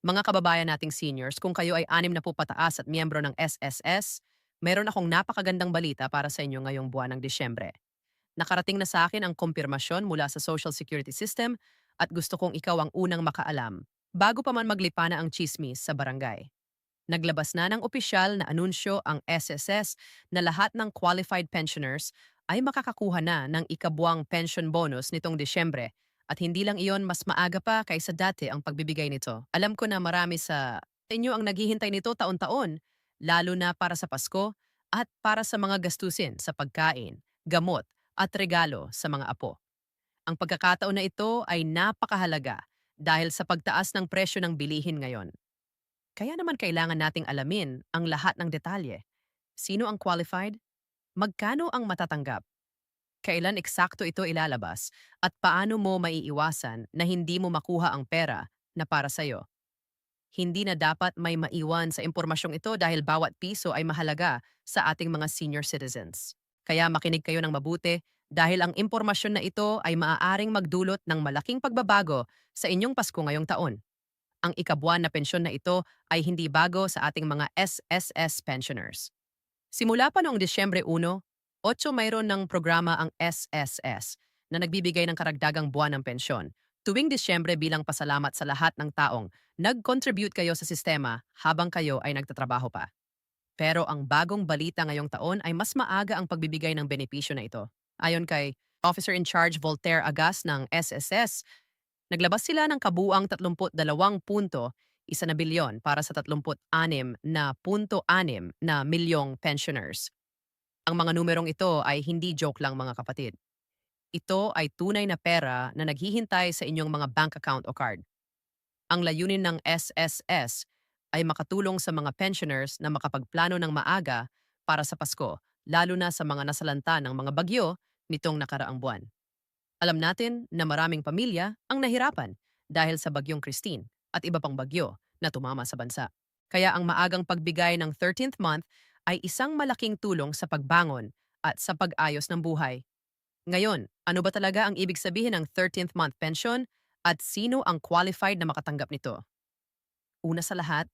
Mga kababayan nating seniors, kung kayo ay 60 pataas at miyembro ng SSS, meron akong napakagandang balita para sa inyo ngayong buwan ng Disyembre. Nakarating na sa akin ang kumpirmasyon mula sa Social Security System at gusto kong ikaw ang unang makaalam bago pa man maglipa na ang chismis sa barangay. Naglabas na ng opisyal na anunsyo ang SSS na lahat ng qualified pensioners ay makakakuha na ng ikabuwang pension bonus nitong Disyembre at hindi lang iyon mas maaga pa kaysa dati ang pagbibigay nito. Alam ko na marami sa inyo ang naghihintay nito taon-taon, lalo na para sa Pasko at para sa mga gastusin sa pagkain, gamot at regalo sa mga apo. Ang pagkakataon na ito ay napakahalaga dahil sa pagtaas ng presyo ng bilihin ngayon. Kaya naman kailangan nating alamin ang lahat ng detalye. Sino ang qualified? Magkano ang matatanggap? Kailan eksakto ito ilalabas? At paano mo maiiwasan na hindi mo makuha ang pera na para sa'yo? Hindi na dapat may maiwan sa impormasyong ito dahil bawat piso ay mahalaga sa ating mga senior citizens. Kaya makinig kayo ng mabuti dahil ang impormasyon na ito ay maaaring magdulot ng malaking pagbabago sa inyong Pasko ngayong taon. Ang ikabuan na pensyon na ito ay hindi bago sa ating mga SSS pensioners. Simula pa noong Disyembre 1, 8 mayroon ng programa ang SSS na nagbibigay ng karagdagang buwan ng pensyon tuwing Disyembre bilang pasalamat sa lahat ng taong nag-contribute kayo sa sistema habang kayo ay nagtatrabaho pa. Pero ang bagong balita ngayong taon ay mas maaga ang pagbibigay ng benepisyo na ito. Ayon kay Officer in Charge Voltaire Agas ng SSS, naglabas sila ng kabuuang 32.1 bilyon para sa 36.6 milyong pensioners. Ang mga numerong ito ay hindi joke lang mga kapatid. Ito ay tunay na pera na naghihintay sa inyong mga bank account o card. Ang layunin ng SSS ay makatulong sa mga pensioners na makapagplano ng maaga para sa Pasko, lalo na sa mga nasalanta ng mga bagyo nitong nakaraang buwan. Alam natin na maraming pamilya ang nahirapan dahil sa bagyong Christine at iba pang bagyo na tumama sa bansa. Kaya ang maagang pagbigay ng 13th month ay isang malaking tulong sa pagbangon at sa pag-ayos ng buhay. Ngayon, ano ba talaga ang ibig sabihin ng 13th month pension at sino ang qualified na makatanggap nito? Una sa lahat,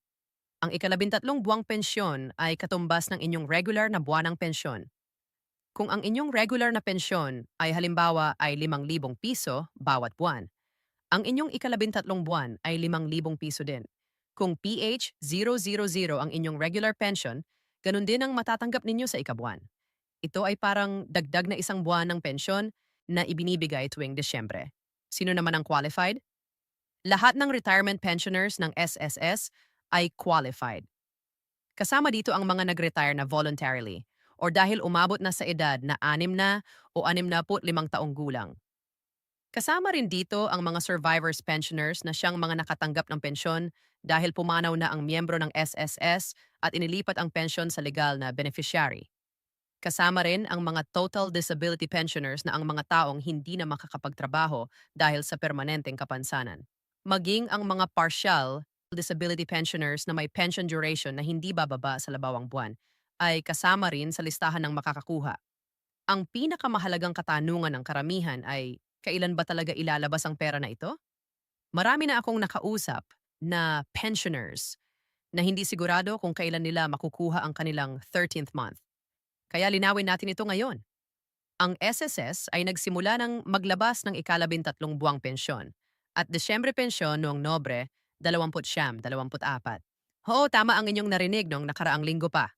ang ikalabintatlong buwang pensyon ay katumbas ng inyong regular na buwanang pensyon. Kung ang inyong regular na pensyon ay halimbawa ay 5,000 piso bawat buwan, ang inyong ikalabintatlong buwan ay 5,000 piso din. Kung PH000 ang inyong regular pension, ganun din ang matatanggap ninyo sa ikabuwan. Ito ay parang dagdag na isang buwan ng pensyon na ibinibigay tuwing Disyembre. Sino naman ang qualified? Lahat ng retirement pensioners ng SSS ay qualified. Kasama dito ang mga nag-retire na voluntarily or dahil umabot na sa edad na 65 taong gulang. Kasama rin dito ang mga survivors pensioners na siyang mga nakatanggap ng pensyon dahil pumanaw na ang miyembro ng SSS at inilipat ang pensyon sa legal na beneficiary. Kasama rin ang mga total disability pensioners na ang mga taong hindi na makakapagtrabaho dahil sa permanenteng kapansanan. Maging ang mga partial disability pensioners na may pension duration na hindi bababa sa labawang buwan ay kasama rin sa listahan ng makakakuha. Ang pinakamahalagang katanungan ng karamihan ay kailan ba talaga ilalabas ang pera na ito? Marami na akong nakausap na pensioners na hindi sigurado kung kailan nila makukuha ang kanilang 13th month. Kaya linawin natin ito ngayon. Ang SSS ay nagsimula ng maglabas ng ikalabintatlong buwang pensyon at Desyembre pensyon noong Nobre 2024. Oo, tama ang inyong narinig noong nakaraang linggo pa.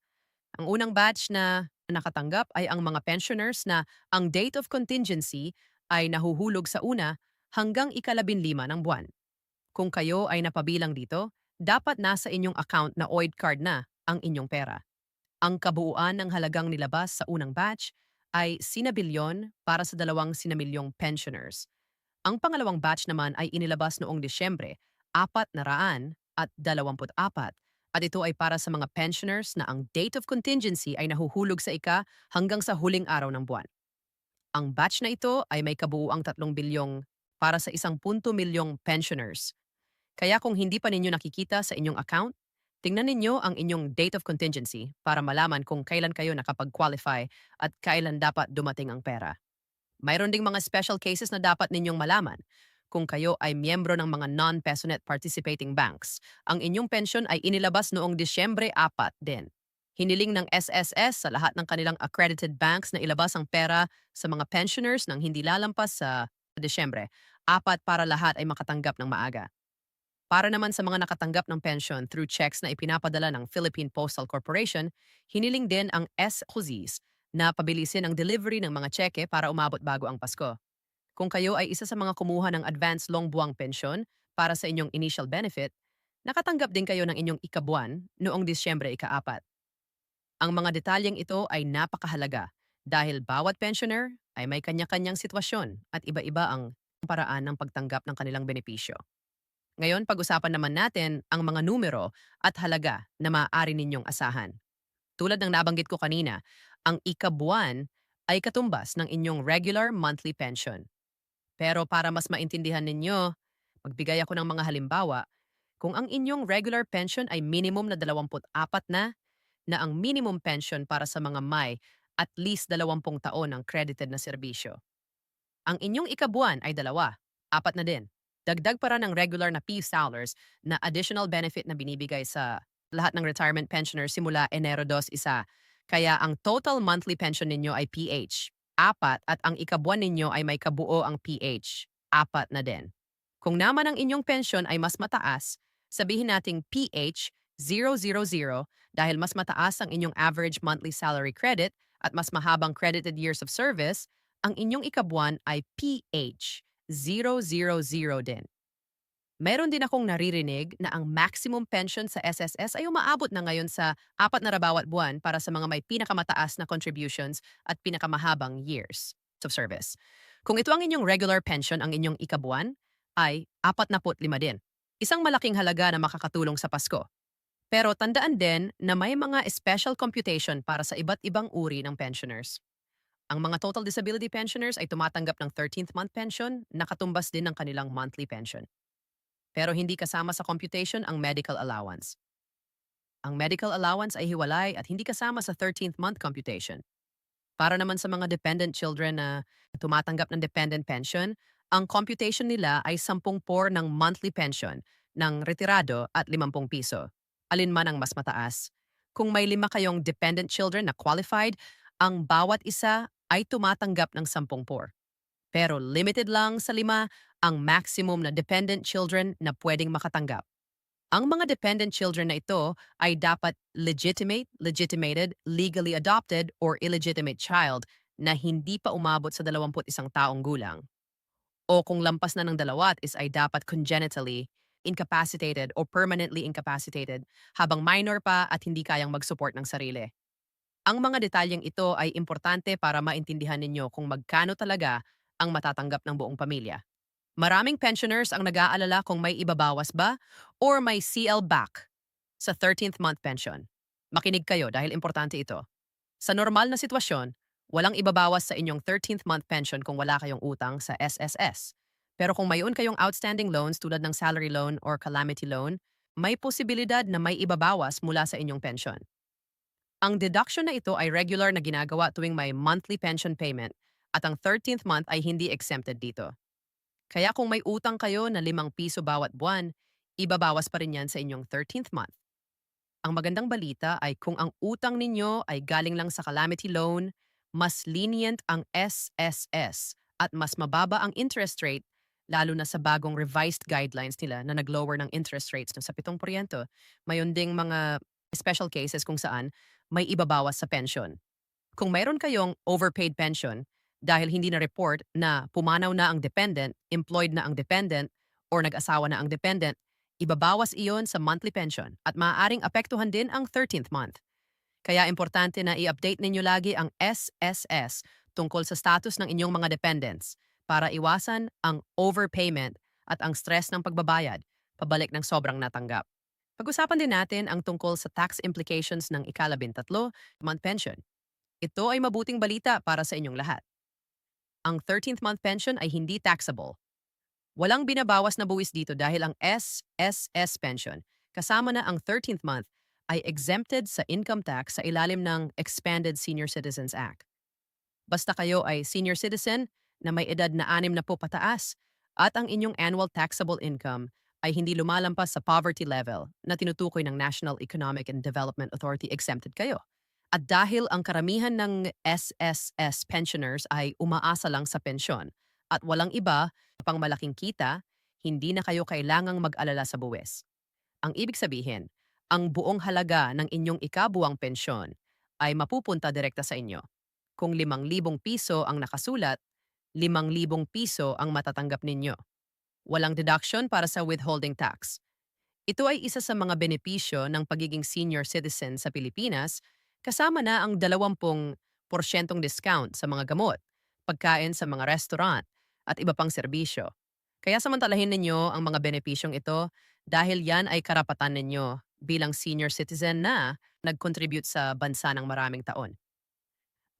Ang unang batch na nakatanggap ay ang mga pensioners na ang date of contingency ay nahuhulog sa una hanggang ikalabinlima ng buwan. Kung kayo ay napabilang dito, dapat nasa inyong account na OID card na ang inyong pera. Ang kabuuan ng halagang nilabas sa unang batch ay sinabilyon para sa 2 sinamilyong pensioners. Ang pangalawang batch naman ay inilabas noong Disyembre 424 at ito ay para sa mga pensioners na ang date of contingency ay nahuhulog sa hanggang sa huling araw ng buwan. Ang batch na ito ay may kabuuang 3 bilyong para sa 1 milyong pensioners. Kaya kung hindi pa ninyo nakikita sa inyong account, tingnan ninyo ang inyong date of contingency para malaman kung kailan kayo nakapag-qualify at kailan dapat dumating ang pera. Mayroon ding mga special cases na dapat ninyong malaman. kung kayo ay miyembro ng mga non-PESONet participating banks. Ang inyong pensyon ay inilabas noong Disyembre 4 din. Hiniling ng SSS sa lahat ng kanilang accredited banks na ilabas ang pera sa mga pensioners nang hindi lalampas sa Disyembre 4 para lahat ay makatanggap ng maaga. Para naman sa mga nakatanggap ng pension through checks na ipinapadala ng Philippine Postal Corporation, hiniling din ang SCOZIS na pabilisin ang delivery ng mga tseke para umabot bago ang Pasko. Kung kayo ay isa sa mga kumuha ng advance long buwang pensyon para sa inyong initial benefit, nakatanggap din kayo ng inyong ikabuan noong Disyembre 4. Ang mga detalyeng ito ay napakahalaga dahil bawat pensioner ay may kanya-kanyang sitwasyon at iba-iba ang paraan ng pagtanggap ng kanilang benepisyo. Ngayon, pag-usapan naman natin ang mga numero at halaga na maaari ninyong asahan. Tulad ng nabanggit ko kanina, ang ikabuan ay katumbas ng inyong regular monthly pension. Pero para mas maintindihan ninyo, magbigay ako ng mga halimbawa. Kung ang inyong regular pension ay minimum na 24 na ang minimum pension para sa mga may at least 20 taon ng credited na serbisyo. Ang inyong ikabuan ay 2, 4 na din. Dagdag para ng regular na PSALers na additional benefit na binibigay sa lahat ng retirement pensioners simula Enero 2 Kaya ang total monthly pension ninyo ay PH 4 at ang ikabuan ninyo ay may kabuo ang PH 4 na din. Kung naman ang inyong pension ay mas mataas, sabihin nating PH 000 dahil mas mataas ang inyong average monthly salary credit at mas mahabang credited years of service, ang inyong ikabuan ay PH 000 din. Meron din akong naririnig na ang maximum pension sa SSS ay umaabot na ngayon sa 4 na bawat buwan para sa mga may pinakamataas na contributions at pinakamahabang years of service. Kung ito ang inyong regular pension, ang inyong ikabuan ay 45 din. Isang malaking halaga na makakatulong sa Pasko. Pero tandaan din na may mga special computation para sa iba't ibang uri ng pensioners. Ang mga total disability pensioners ay tumatanggap ng 13th month pension na katumbas din ng kanilang monthly pension. Pero hindi kasama sa computation ang medical allowance. Ang medical allowance ay hiwalay at hindi kasama sa 13th month computation. Para naman sa mga dependent children na tumatanggap ng dependent pension, ang computation nila ay 10 ng monthly pension ng retirado at 50 piso. Alin man ang mas mataas. Kung may 5 kayong dependent children na qualified, ang bawat isa ay tumatanggap ng 10. Pero limited lang sa 5 ang maximum na dependent children na pwedeng makatanggap. Ang mga dependent children na ito ay dapat legitimate, legitimated, legally adopted, or illegitimate child na hindi pa umabot sa 21 taong gulang. O kung lampas na ng dalawat is ay dapat congenitally incapacitated o permanently incapacitated habang minor pa at hindi kayang mag-support ng sarili. Ang mga detalyeng ito ay importante para maintindihan ninyo kung magkano talaga ang matatanggap ng buong pamilya. Maraming pensioners ang nag-aalala kung may ibabawas ba or may CL back sa 13th month pension. Makinig kayo dahil importante ito. Sa normal na sitwasyon, walang ibabawas sa inyong 13th month pension kung wala kayong utang sa SSS. Pero kung mayroon kayong outstanding loans tulad ng salary loan or calamity loan, may posibilidad na may ibabawas mula sa inyong pension. Ang deduction na ito ay regular na ginagawa tuwing may monthly pension payment at ang 13th month ay hindi exempted dito. Kaya kung may utang kayo na 5 piso bawat buwan, ibabawas pa rin yan sa inyong 13th month. Ang magandang balita ay kung ang utang ninyo ay galing lang sa calamity loan, mas lenient ang SSS at mas mababa ang interest rate lalo na sa bagong revised guidelines nila na nag-lower ng interest rates no, sa 7%. Mayon ding mga special cases kung saan may ibabawas sa pension. Kung mayroon kayong overpaid pension dahil hindi na report na pumanaw na ang dependent, employed na ang dependent, or nag-asawa na ang dependent, ibabawas iyon sa monthly pension at maaaring apektuhan din ang 13th month. Kaya importante na i-update ninyo lagi ang SSS tungkol sa status ng inyong mga dependents para iwasan ang overpayment at ang stress ng pagbabayad pabalik ng sobrang natanggap. Pag-usapan din natin ang tungkol sa tax implications ng ika-13 month pension. Ito ay mabuting balita para sa inyong lahat. Ang 13th month pension ay hindi taxable. Walang binabawas na buwis dito dahil ang SSS pension, kasama na ang 13th month, ay exempted sa income tax sa ilalim ng Expanded Senior Citizens Act. Basta kayo ay senior citizen na may edad na 60 pataas At ang inyong annual taxable income ay hindi lumalampas sa poverty level na tinutukoy ng National Economic and Development Authority, exempted kayo. At dahil ang karamihan ng SSS pensioners ay umaasa lang sa pensyon at walang iba pang malaking kita, hindi na kayo kailangang mag-alala sa buwis. Ang ibig sabihin, ang buong halaga ng inyong ikabuwang pensyon ay mapupunta direkta sa inyo. Kung 5,000 piso ang nakasulat, 5,000 piso ang matatanggap ninyo. Walang deduction para sa withholding tax. Ito ay isa sa mga benepisyo ng pagiging senior citizen sa Pilipinas, kasama na ang 20% discount sa mga gamot, pagkain sa mga restaurant, at iba pang serbisyo. Kaya samantalahin ninyo ang mga benepisyong ito dahil yan ay karapatan ninyo bilang senior citizen na nag-contribute sa bansa ng maraming taon.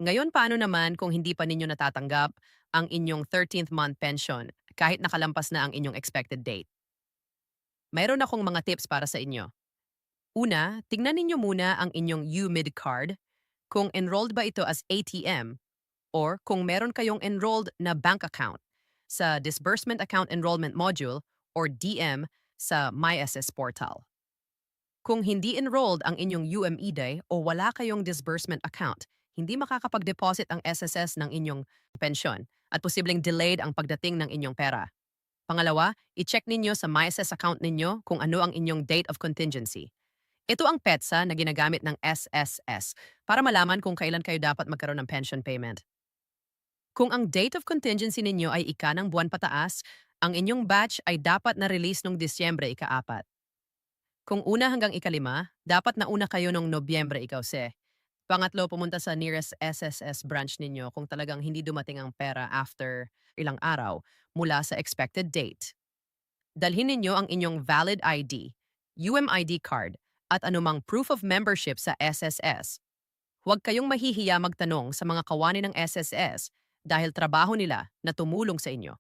Ngayon, paano naman kung hindi pa ninyo natatanggap ang inyong 13th month pension kahit nakalampas na ang inyong expected date? Mayroon akong mga tips para sa inyo. Una, tingnan ninyo muna ang inyong UMID card kung enrolled ba ito as ATM or kung meron kayong enrolled na bank account sa Disbursement Account Enrollment Module or DM sa MySS portal. Kung hindi enrolled ang inyong UMED o wala kayong disbursement account, hindi makakapag-deposit ang SSS ng inyong pensyon at posibleng delayed ang pagdating ng inyong pera. Pangalawa, i-check ninyo sa MySS account ninyo kung ano ang inyong date of contingency. Ito ang PETSA na ginagamit ng SSS para malaman kung kailan kayo dapat magkaroon ng pension payment. Kung ang date of contingency ninyo ay ika ng buwan pataas, ang inyong batch ay dapat na-release noong Disyembre ika-4. Kung una hanggang ika-5, dapat na una kayo noong Nobyembre ika-11. Pangatlo, pumunta sa nearest SSS branch ninyo kung talagang hindi dumating ang pera after ilang araw mula sa expected date. Dalhin ninyo ang inyong valid ID, UMID card, at anumang proof of membership sa SSS. Huwag kayong mahihiya magtanong sa mga kawani ng SSS dahil trabaho nila na tumulong sa inyo.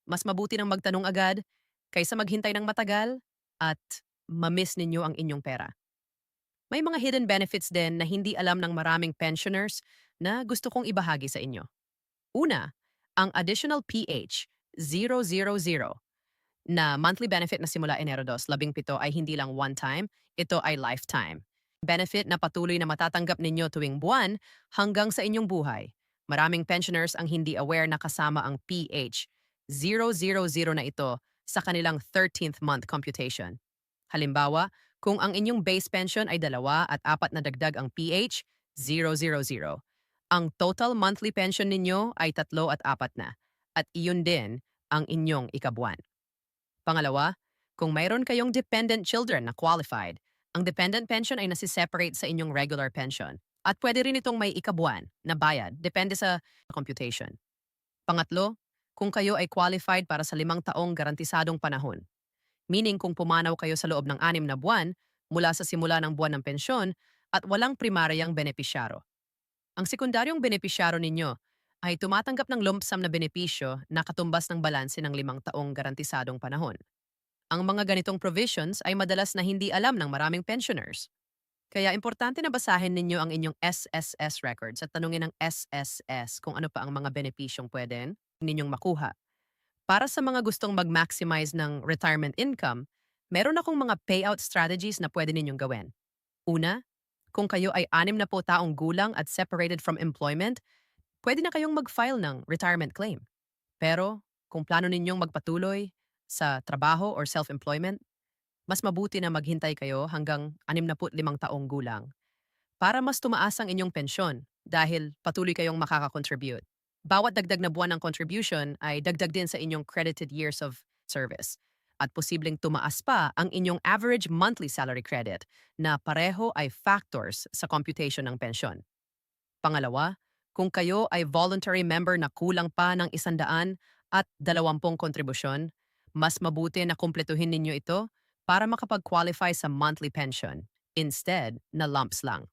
Mas mabuti nang magtanong agad kaysa maghintay ng matagal at mamiss ninyo ang inyong pera. May mga hidden benefits din na hindi alam ng maraming pensioners na gusto kong ibahagi sa inyo. Una, ang additional PH 000 na monthly benefit na simula Enero 2, 17 ay hindi lang one time, ito ay lifetime. Benefit na patuloy na matatanggap ninyo tuwing buwan hanggang sa inyong buhay. Maraming pensioners ang hindi aware na kasama ang PH 000 na ito sa kanilang 13th month computation. Halimbawa, kung ang inyong base pension ay 2 at 4 na dagdag ang PH 000, ang total monthly pension ninyo ay 3 at 4 na, at iyon din ang inyong ikabuan. Pangalawa, kung mayroon kayong dependent children na qualified, ang dependent pension ay nasiseparate sa inyong regular pension at pwede rin itong may ikabuan na bayad, depende sa computation. Pangatlo, kung kayo ay qualified para sa 5 taong garantisadong panahon, meaning kung pumanaw kayo sa loob ng 6 na buwan mula sa simula ng buwan ng pensyon at walang primaryang benepisyaro. Ang sekundaryong benepisyaro ninyo ay tumatanggap ng lump sum na benepisyo na katumbas ng balanse ng 5 taong garantisadong panahon. Ang mga ganitong provisions ay madalas na hindi alam ng maraming pensioners. Kaya importante na basahin ninyo ang inyong SSS records at tanungin ng SSS kung ano pa ang mga benepisyong pwede ninyong makuha. Para sa mga gustong mag-maximize ng retirement income, meron akong mga payout strategies na pwede ninyong gawin. Una, kung kayo ay 60 taong gulang at separated from employment, pwede na kayong mag-file ng retirement claim. Pero kung plano ninyong magpatuloy sa trabaho or self-employment, mas mabuti na maghintay kayo hanggang 65 taong gulang para mas tumaas ang inyong pensyon dahil patuloy kayong makakakontribute. Bawat dagdag na buwan ng contribution ay dagdag din sa inyong credited years of service at posibleng tumaas pa ang inyong average monthly salary credit na pareho ay factors sa computation ng pensyon. Pangalawa, kung kayo ay voluntary member na kulang pa ng 120 kontribusyon, mas mabuti na kumpletuhin ninyo ito para makapag-qualify sa monthly pension instead na lumps lang.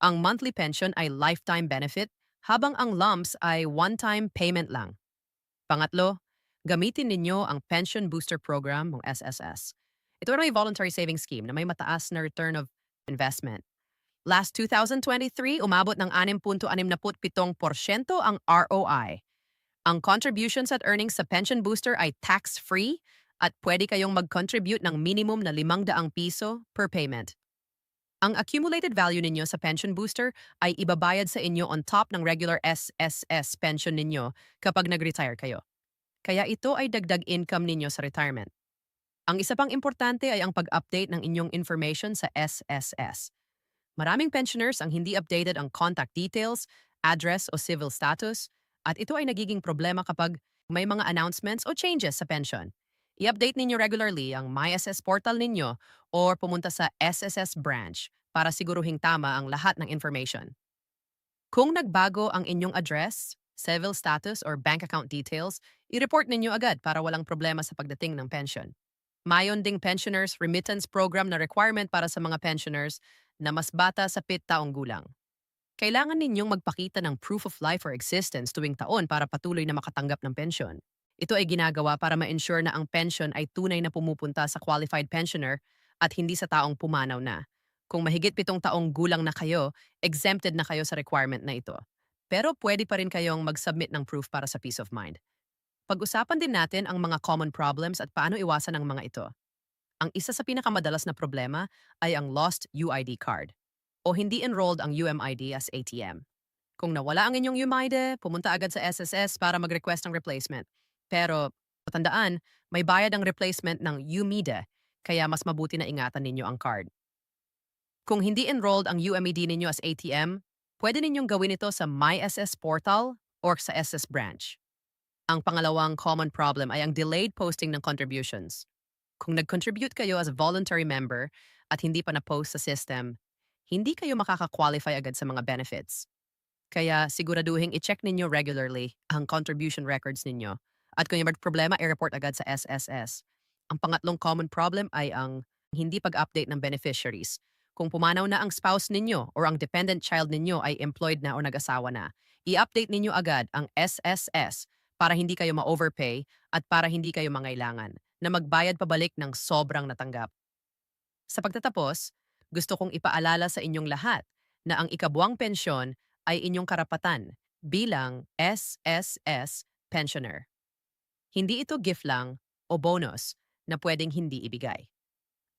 Ang monthly pension ay lifetime benefit habang ang lumps ay one-time payment lang. Pangatlo, gamitin ninyo ang Pension Booster Program ng SSS. Ito ay voluntary savings scheme na may mataas na return of investment. Last 2023, umabot ng 6.67% ang ROI. Ang contributions at earnings sa pension booster ay tax-free at pwede kayong mag-contribute ng minimum na ₱500 per payment. Ang accumulated value ninyo sa pension booster ay ibabayad sa inyo on top ng regular SSS pension ninyo kapag nag-retire kayo. Kaya ito ay dagdag income ninyo sa retirement. Ang isa pang importante ay ang pag-update ng inyong information sa SSS. Maraming pensioners ang hindi updated ang contact details, address o civil status, at ito ay nagiging problema kapag may mga announcements o changes sa pension. I-update ninyo regularly ang MySS portal ninyo or pumunta sa SSS branch para siguruhing tama ang lahat ng information. Kung nagbago ang inyong address, civil status or bank account details, i-report ninyo agad para walang problema sa pagdating ng pension. Mayon ding pensioners remittance program na requirement para sa mga pensioners na mas bata sa 7 taong gulang. Kailangan ninyong magpakita ng proof of life or existence tuwing taon para patuloy na makatanggap ng pensyon. Ito ay ginagawa para ma-ensure na ang pension ay tunay na pumupunta sa qualified pensioner at hindi sa taong pumanaw na. Kung mahigit 7 taong gulang na kayo, exempted na kayo sa requirement na ito. Pero pwede pa rin kayong mag-submit ng proof para sa peace of mind. Pag-usapan din natin ang mga common problems at paano iwasan ang mga ito. Ang isa sa pinakamadalas na problema ay ang lost UID card o hindi enrolled ang UMID as ATM. Kung nawala ang inyong UMID, pumunta agad sa SSS para mag-request ng replacement. Pero, patandaan, may bayad ang replacement ng UMIDA, kaya mas mabuti na ingatan ninyo ang card. Kung hindi enrolled ang UMID ninyo as ATM, pwede ninyong gawin ito sa MySS portal or sa SS branch. Ang pangalawang common problem ay ang delayed posting ng contributions. Kung nag-contribute kayo as a voluntary member at hindi pa na-post sa system, hindi kayo makaka-qualify agad sa mga benefits. Kaya siguraduhin i-check ninyo regularly ang contribution records ninyo. At kung may problema, i-report agad sa SSS. Ang pangatlong common problem ay ang hindi pag-update ng beneficiaries. Kung pumanaw na ang spouse ninyo or ang dependent child ninyo ay employed na o nag-asawa na, i-update ninyo agad ang SSS para hindi kayo ma-overpay at para hindi kayo mangailangan na magbayad pabalik ng sobrang natanggap. Sa pagtatapos, gusto kong ipaalala sa inyong lahat na ang ikabuwang pensyon ay inyong karapatan bilang SSS pensioner. Hindi ito gift lang o bonus na pwedeng hindi ibigay.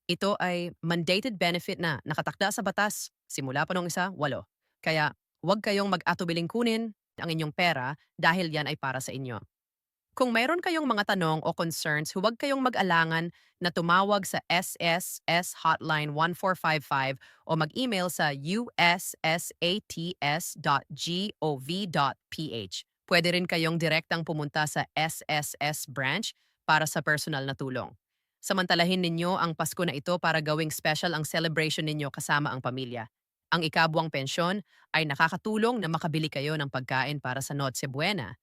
Ito ay mandated benefit na nakatakda sa batas simula pa nung 8. Kaya huwag kayong mag-atubiling kunin ang inyong pera dahil yan ay para sa inyo. Kung mayroon kayong mga tanong o concerns, huwag kayong mag-alangan na tumawag sa SSS Hotline 1455 o mag-email sa ussats.gov.ph. Pwede rin kayong direktang pumunta sa SSS branch para sa personal na tulong. Samantalahin ninyo ang Pasko na ito para gawing special ang celebration ninyo kasama ang pamilya. Ang ikabuwang pensyon ay nakakatulong na makabili kayo ng pagkain para sa Noche Buena,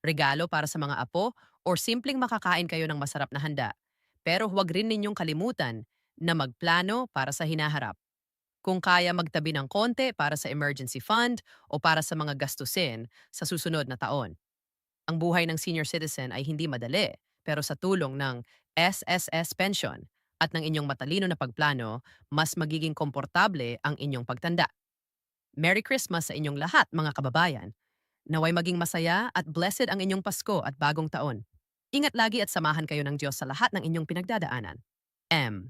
regalo para sa mga apo, o simpleng makakain kayo ng masarap na handa. Pero huwag rin ninyong kalimutan na magplano para sa hinaharap. Kung kaya magtabi ng konti para sa emergency fund o para sa mga gastusin sa susunod na taon. Ang buhay ng senior citizen ay hindi madali, pero sa tulong ng SSS pension at ng inyong matalino na pagplano, mas magiging komportable ang inyong pagtanda. Merry Christmas sa inyong lahat, mga kababayan. Naway maging masaya at blessed ang inyong Pasko at bagong taon. Ingat lagi at samahan kayo ng Diyos sa lahat ng inyong pinagdadaanan. M.